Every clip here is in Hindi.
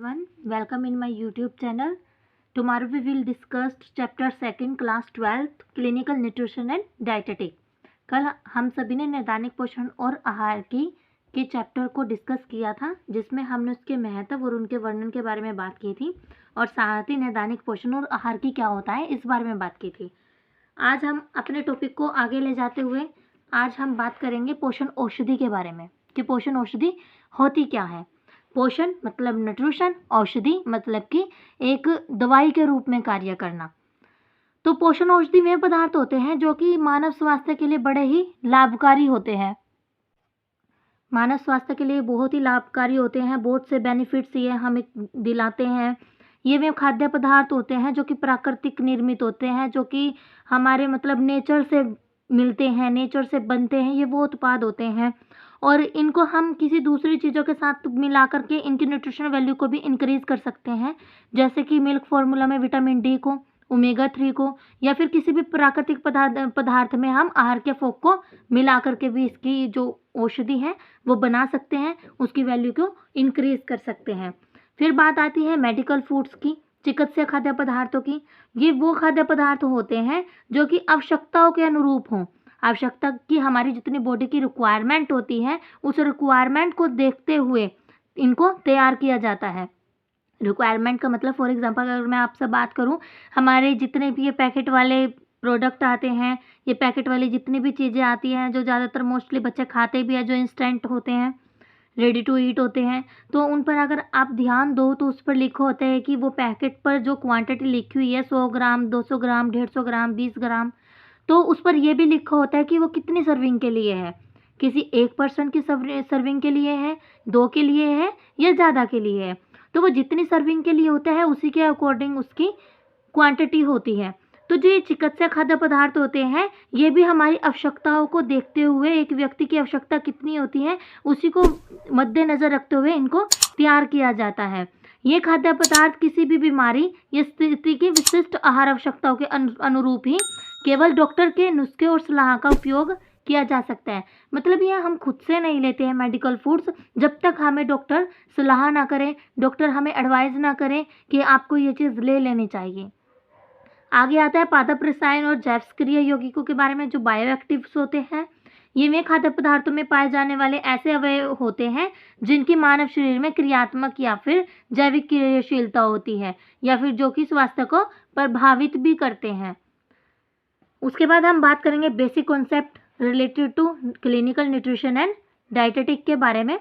everyone, welcome in my YouTube channel. Tomorrow we will discuss chapter 2 class 12th clinical nutrition and dietetic. कल हम सभी ने नैदानिक पोषण और आहार के चैप्टर को डिस्कस किया था, जिसमें हमने उसके महत्व और उनके वर्णन के बारे में बात की थी और साथ ही नैदानिक पोषण और आहार की क्या होता है इस बारे में बात की थी। आज हम अपने टॉपिक को आगे ले जाते हुए आज हम बात करेंगे पोषण औषधि के बारे में कि पोषण औषधि होती क्या है। पोषण मतलब न्यूट्रिशन, औषधि मतलब कि एक दवाई के रूप में कार्य करना। तो पोषण औषधि वे पदार्थ होते हैं जो कि मानव स्वास्थ्य के लिए बड़े ही लाभकारी होते हैं। मानव स्वास्थ्य के लिए बहुत ही लाभकारी होते हैं, बहुत से बेनिफिट्स ये हमें दिलाते हैं। ये वे खाद्य पदार्थ होते हैं जो कि प्राकृतिक निर्मित होते हैं, जो कि हमारे मतलब नेचर से मिलते हैं, नेचर से बनते हैं। ये वो उत्पाद होते हैं और इनको हम किसी दूसरी चीज़ों के साथ मिला करके इनकी न्यूट्रिशन वैल्यू को भी इंक्रीज़ कर सकते हैं, जैसे कि मिल्क फार्मूला में विटामिन डी को, ओमेगा 3 को, या फिर किसी भी प्राकृतिक पदार्थ में हम आहार के फोक को मिला करके भी इसकी जो औषधि है वो बना सकते हैं, उसकी वैल्यू को इंक्रीज़ कर सकते हैं। फिर बात आती है मेडिकल फूड्स की, चिकित्सीय खाद्य पदार्थों की। ये वो खाद्य पदार्थ होते हैं जो कि आवश्यकताओं के अनुरूप हों। आवश्यकता की हमारी जितनी बॉडी की रिक्वायरमेंट होती है, उस रिक्वायरमेंट को देखते हुए इनको तैयार किया जाता है। रिक्वायरमेंट का मतलब फॉर एग्जांपल अगर मैं आपसे बात करूं, हमारे जितने भी ये पैकेट वाले प्रोडक्ट आते हैं, ये पैकेट वाली जितनी भी चीज़ें आती हैं जो ज़्यादातर मोस्टली बच्चे खाते भी हैं, जो इंस्टेंट होते हैं, रेडी टू ईट होते हैं, तो उन पर अगर आप ध्यान दो तो उस पर लिखा होता है कि वो पैकेट पर जो क्वांटिटी लिखी हुई है 100 ग्राम, 200 ग्राम, 150 ग्राम, 20 ग्राम, तो उस पर यह भी लिखा होता है कि वो कितनी सर्विंग के लिए है। किसी एक पर्सन की सर्विंग के लिए है, 2 के लिए है या ज़्यादा के लिए है। तो वो जितनी सर्विंग के लिए होता है उसी के अकॉर्डिंग उसकी क्वांटिटी होती है। तो जो ये चिकित्सा खाद्य पदार्थ होते हैं, ये भी हमारी आवश्यकताओं को देखते हुए, एक व्यक्ति की आवश्यकता कितनी होती है उसी को मद्देनज़र रखते हुए इनको तैयार किया जाता है। ये खाद्य पदार्थ किसी भी बीमारी या स्थिति की विशिष्ट आहार आवश्यकताओं के अनुरूप ही केवल डॉक्टर के नुस्खे और सलाह का उपयोग किया जा सकता है। मतलब ये हम खुद से नहीं लेते हैं मेडिकल फूड्स, जब तक हमें डॉक्टर सलाह ना करें, डॉक्टर हमें एडवाइस ना करें कि आपको ये चीज़ ले लेनी चाहिए। आगे आता है पादप रसायन और जैवक्रिय यौगिकों के बारे में, जो बायोएक्टिव्स होते हैं। ये वे खाद्य पदार्थों में पाए जाने वाले ऐसे अवयव होते हैं जिनकी मानव शरीर में क्रियात्मक या फिर जैविक क्रियाशीलता होती है, या फिर जो कि स्वास्थ्य को प्रभावित भी करते हैं। उसके बाद हम बात करेंगे basic concept related to clinical nutrition and dietetic के बारे में।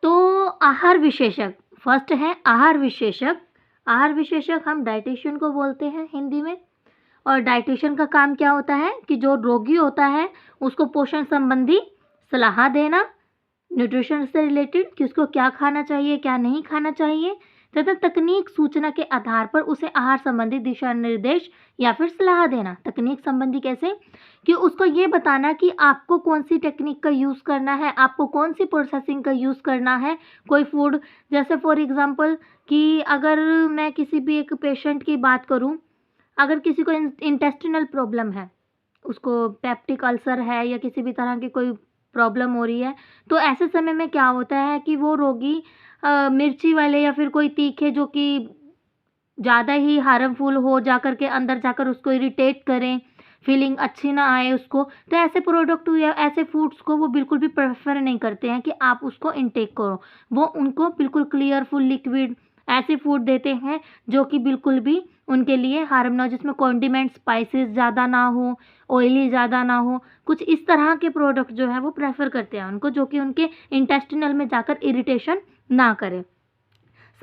तो आहार विशेषक, फर्स्ट है आहार विशेषक। आहार विशेषक हम डाइटिशियन को बोलते हैं हिंदी में। और डाइटिशियन का काम क्या होता है कि जो रोगी होता है उसको पोषण संबंधी सलाह देना, न्यूट्रिशन से रिलेटेड कि उसको क्या खाना चाहिए, क्या नहीं खाना चाहिए, तथा तकनीक सूचना के आधार पर उसे आहार संबंधी दिशा निर्देश या फिर सलाह देना। तकनीक संबंधी कैसे कि उसको ये बताना कि आपको कौन सी टेक्निक का यूज़ करना है, आपको कौन सी प्रोसेसिंग का यूज़ करना है कोई फूड। जैसे फॉर एग्जांपल कि अगर मैं किसी भी एक पेशेंट की बात करूं, अगर किसी को इंटेस्टिनल प्रॉब्लम है, उसको पेप्टिक अल्सर है या किसी भी तरह की कोई प्रॉब्लम हो रही है, तो ऐसे समय में क्या होता है कि वो रोगी मिर्ची वाले या फिर कोई तीखे जो कि ज़्यादा ही हार्मफुल हो जाकर के अंदर जाकर उसको इरिटेट करें, फीलिंग अच्छी ना आए उसको, तो ऐसे प्रोडक्ट या ऐसे फूड्स को वो बिल्कुल भी प्रेफर नहीं करते हैं कि आप उसको इनटेक करो। वो उनको बिल्कुल क्लियरफुल लिक्विड ऐसे फूड देते हैं जो कि बिल्कुल भी उनके लिए हार्म ना हो, जिसमें कॉन्डिमेंट स्पाइसेस ज़्यादा ना हो, ऑयली ज़्यादा ना हो। कुछ इस तरह के प्रोडक्ट जो है वो प्रेफर करते हैं उनको, जो कि उनके इंटेस्टिनल में जाकर इरिटेशन ना करे।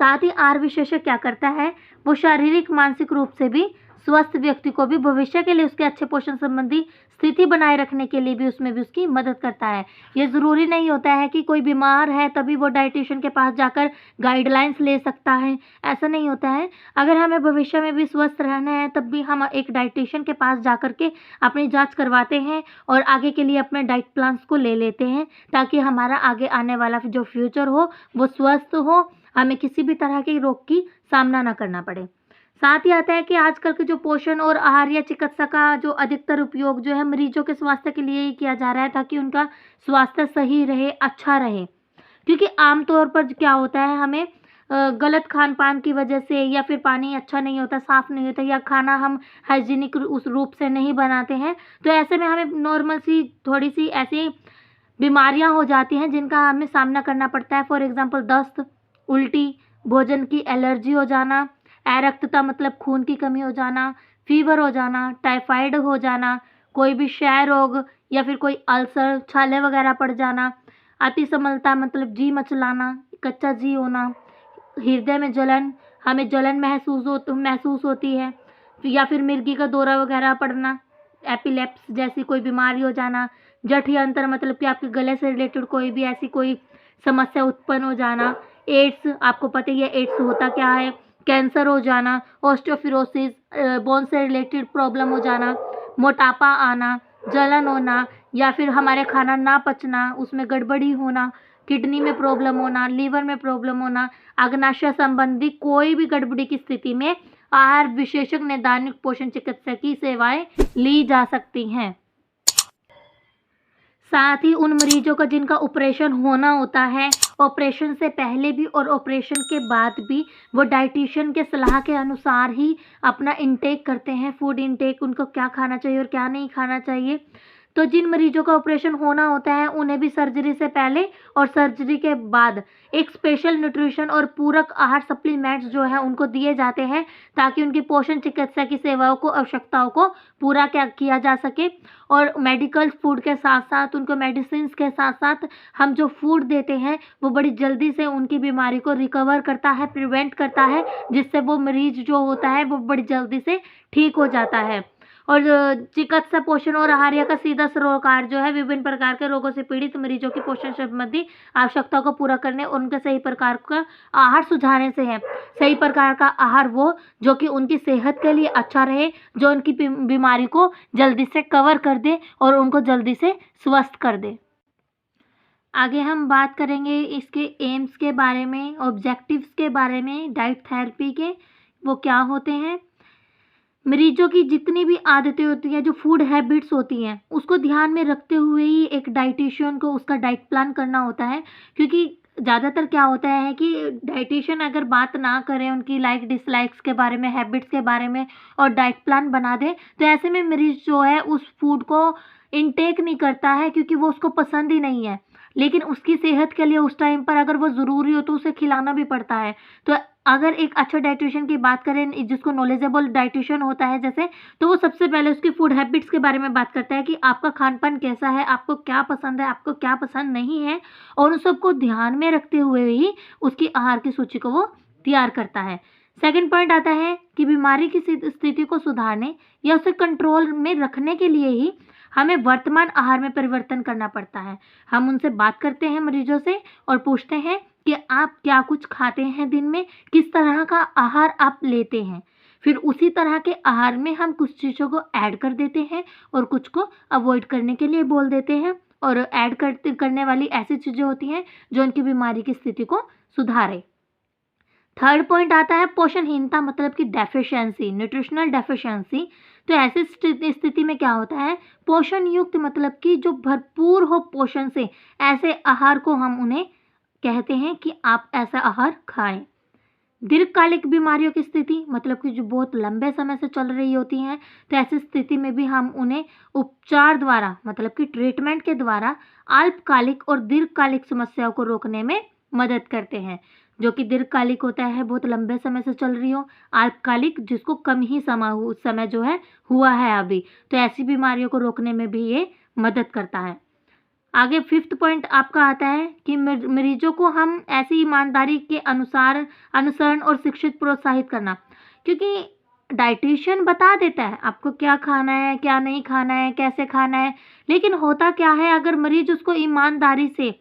साथ ही आहार विशेषज्ञ क्या करता है, वो शारीरिक मानसिक रूप से भी स्वस्थ व्यक्ति को भी भविष्य के लिए उसके अच्छे पोषण संबंधी स्थिति बनाए रखने के लिए भी उसमें भी उसकी मदद करता है। ये ज़रूरी नहीं होता है कि कोई बीमार है तभी वो डाइटिशियन के पास जाकर गाइडलाइंस ले सकता है, ऐसा नहीं होता है। अगर हमें भविष्य में भी स्वस्थ रहना है तब भी हम एक डाइटिशियन के पास जाकर के अपनी जांच करवाते हैं और आगे के लिए अपने डाइट प्लान्स को ले लेते हैं, ताकि हमारा आगे आने वाला जो फ्यूचर हो वो स्वस्थ हो, हमें किसी भी तरह के रोग की सामना ना करना पड़े। साथ ही आता है कि आजकल के जो पोषण और आहार या चिकित्सा का जो अधिकतर उपयोग जो है मरीजों के स्वास्थ्य के लिए ही किया जा रहा है, ताकि उनका स्वास्थ्य सही रहे, अच्छा रहे। क्योंकि आमतौर पर क्या होता है, हमें गलत खान पान की वजह से या फिर पानी अच्छा नहीं होता, साफ़ नहीं होता, या खाना हम हाइजीनिक उस रूप से नहीं बनाते हैं, तो ऐसे में हमें नॉर्मल सी थोड़ी सी ऐसी बीमारियां हो जाती हैं जिनका हमें सामना करना पड़ता है। फॉर एग्जांपल दस्त, उल्टी, भोजन की एलर्जी हो जाना, अरक्तता मतलब खून की कमी हो जाना, फीवर हो जाना, टाइफाइड हो जाना, कोई भी क्षय रोग या फिर कोई अल्सर, छाले वगैरह पड़ जाना, अतिसमलता मतलब जी मचलाना, कच्चा जी होना, हृदय में जलन, हमें जलन महसूस होती है, या फिर मिर्गी का दौरा वगैरह पड़ना, एपिलेप्स जैसी कोई बीमारी हो जाना, जठरांत्र मतलब कि आपके गले से रिलेटेड कोई भी ऐसी कोई समस्या उत्पन्न हो जाना, एड्स, आपको पता ही है एड्स होता क्या है, कैंसर हो जाना, ऑस्टियोपोरोसिस, बोन से रिलेटेड प्रॉब्लम हो जाना, मोटापा आना, जलन होना, या फिर हमारे खाना ना पचना, उसमें गड़बड़ी होना, किडनी में प्रॉब्लम होना, लीवर में प्रॉब्लम होना, अग्नाशय संबंधी कोई भी गड़बड़ी की स्थिति में आहार विशेषज्ञ नैदानिक पोषण चिकित्सक की सेवाएं ली जा सकती हैं। साथ ही उन मरीजों का जिनका ऑपरेशन होना होता है, ऑपरेशन से पहले भी और ऑपरेशन के बाद भी वो डाइटिशियन के सलाह के अनुसार ही अपना इंटेक करते हैं, फूड इंटेक, उनको क्या खाना चाहिए और क्या नहीं खाना चाहिए। तो जिन मरीजों का ऑपरेशन होना होता है उन्हें भी सर्जरी से पहले और सर्जरी के बाद एक स्पेशल न्यूट्रिशन और पूरक आहार सप्लीमेंट्स जो है उनको दिए जाते हैं, ताकि उनकी पोषण चिकित्सा की सेवाओं को, आवश्यकताओं को पूरा किया जा सके। और मेडिकल फूड के साथ साथ उनको मेडिसिन के साथ साथ हम जो फूड देते हैं वो बड़ी जल्दी से उनकी बीमारी को रिकवर करता है, प्रिवेंट करता है, जिससे वो मरीज जो होता है वो बड़ी जल्दी से ठीक हो जाता है। और चिकित्सा पोषण और आहार का सीधा सरोकार जो है विभिन्न प्रकार के रोगों से पीड़ित मरीजों की पोषण संबंधी आवश्यकताओं को पूरा करने और उनके सही प्रकार का आहार सुझाने से है। सही प्रकार का आहार वो जो कि उनकी सेहत के लिए अच्छा रहे, जो उनकी बीमारी को जल्दी से कवर कर दे और उनको जल्दी से स्वस्थ कर दे। आगे हम बात करेंगे इसके एम्स के बारे में, ऑब्जेक्टिव्स के बारे में, डाइट थेरेपी के, वो क्या होते हैं। मरीजों की जितनी भी आदतें होती हैं, जो फूड हैबिट्स होती हैं, उसको ध्यान में रखते हुए ही एक डाइटिशियन को उसका डाइट प्लान करना होता है। क्योंकि ज़्यादातर क्या होता है कि डाइटिशियन अगर बात ना करें उनकी लाइक डिसलाइक्स के बारे में, हैबिट्स के बारे में, और डाइट प्लान बना दे, तो ऐसे में मरीज जो है उस फूड को इनटेक नहीं करता है, क्योंकि वो उसको पसंद ही नहीं है। लेकिन उसकी सेहत के लिए उस टाइम पर अगर वो ज़रूरी हो तो उसे खिलाना भी पड़ता है। तो अगर एक अच्छा डाइटिशियन की बात करें, जिसको नॉलेजेबल डाइटिशियन होता है जैसे, तो वो सबसे पहले उसकी फूड हैबिट्स के बारे में बात करता है कि आपका खान-पान कैसा है, आपको क्या पसंद है, आपको क्या पसंद नहीं है, और उन सबको ध्यान में रखते हुए ही उसकी आहार की सूची को वो तैयार करता है। सेकंड पॉइंट आता है कि बीमारी की स्थिति को सुधारने या उसे कंट्रोल में रखने के लिए ही हमें वर्तमान आहार में परिवर्तन करना पड़ता है। हम उनसे बात करते हैं मरीजों से और पूछते हैं कि आप क्या कुछ खाते हैं दिन में, किस तरह का आहार आप लेते हैं। फिर उसी तरह के आहार में हम कुछ चीज़ों को ऐड कर देते हैं और कुछ को अवॉइड करने के लिए बोल देते हैं, और ऐड करने वाली ऐसी चीज़ें होती हैं जो उनकी बीमारी की स्थिति को सुधारे। थर्ड पॉइंट आता है पोषणहीनता मतलब कि डेफिशिएंसी, न्यूट्रिशनल डेफिशिएंसी। तो ऐसी स्थिति में क्या होता है, पोषण युक्त मतलब कि जो भरपूर हो पोषण से, ऐसे आहार को हम उन्हें कहते हैं कि आप ऐसा आहार खाएं। दीर्घकालिक बीमारियों की स्थिति मतलब कि जो बहुत लंबे समय से चल रही होती हैं, तो ऐसी स्थिति में भी हम उन्हें उपचार द्वारा मतलब कि ट्रीटमेंट के द्वारा अल्पकालिक और दीर्घकालिक समस्याओं को रोकने में मदद करते हैं। जो कि दीर्घकालिक होता है बहुत लंबे समय से चल रही हो, अल्पकालिक जिसको कम ही समय जो है हुआ है अभी, तो ऐसी बीमारियों को रोकने में भी ये मदद करता है। आगे फिफ्थ पॉइंट आपका आता है कि मरीजों को हम ऐसी ईमानदारी के अनुसार अनुसरण और शिक्षित प्रोत्साहित करना, क्योंकि डाइटिशियन बता देता है आपको क्या खाना है, क्या नहीं खाना है, कैसे खाना है, लेकिन होता क्या है अगर मरीज उसको ईमानदारी से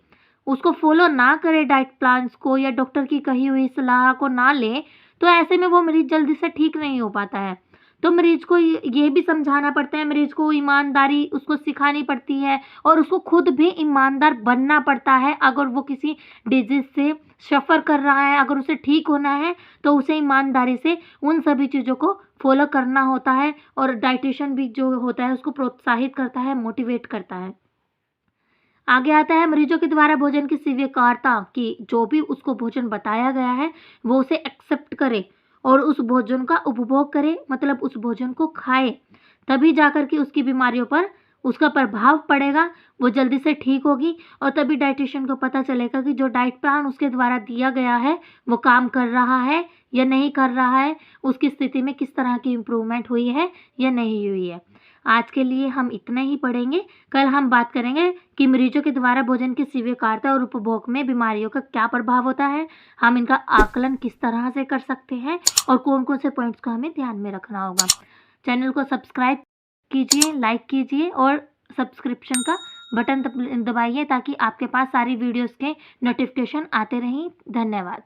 उसको फॉलो ना करे, डाइट प्लान्स को या डॉक्टर की कही हुई सलाह को ना ले, तो ऐसे में वो मरीज जल्दी से ठीक नहीं हो पाता है। तो मरीज को ये भी समझाना पड़ता है, मरीज को ईमानदारी उसको सिखानी पड़ती है और उसको खुद भी ईमानदार बनना पड़ता है। अगर वो किसी डिजीज से सफ़र कर रहा है, अगर उसे ठीक होना है, तो उसे ईमानदारी से उन सभी चीज़ों को फॉलो करना होता है, और डाइटिशियन भी जो होता है उसको प्रोत्साहित करता है, मोटिवेट करता है। आगे आता है मरीजों के द्वारा भोजन की स्वीकार्यता कि जो भी उसको भोजन बताया गया है वो उसे एक्सेप्ट करे और उस भोजन का उपभोग करे, मतलब उस भोजन को खाए, तभी जाकर के उसकी बीमारियों पर उसका प्रभाव पड़ेगा, वो जल्दी से ठीक होगी और तभी डाइटिशियन को पता चलेगा कि जो डाइट प्लान उसके द्वारा दिया गया है वो काम कर रहा है या नहीं कर रहा है, उसकी स्थिति में किस तरह की इम्प्रूवमेंट हुई है या नहीं हुई है। आज के लिए हम इतना ही पढ़ेंगे। कल हम बात करेंगे कि मरीजों के द्वारा भोजन की स्वीकार्यता और उपभोग में बीमारियों का क्या प्रभाव होता है, हम इनका आकलन किस तरह से कर सकते हैं और कौन-कौन से पॉइंट्स को हमें ध्यान में रखना होगा। चैनल को सब्सक्राइब कीजिए, लाइक कीजिए और सब्सक्रिप्शन का बटन दबाइए ताकि आपके पास सारी वीडियोज़ के नोटिफ़िकेशन आते रहें। धन्यवाद।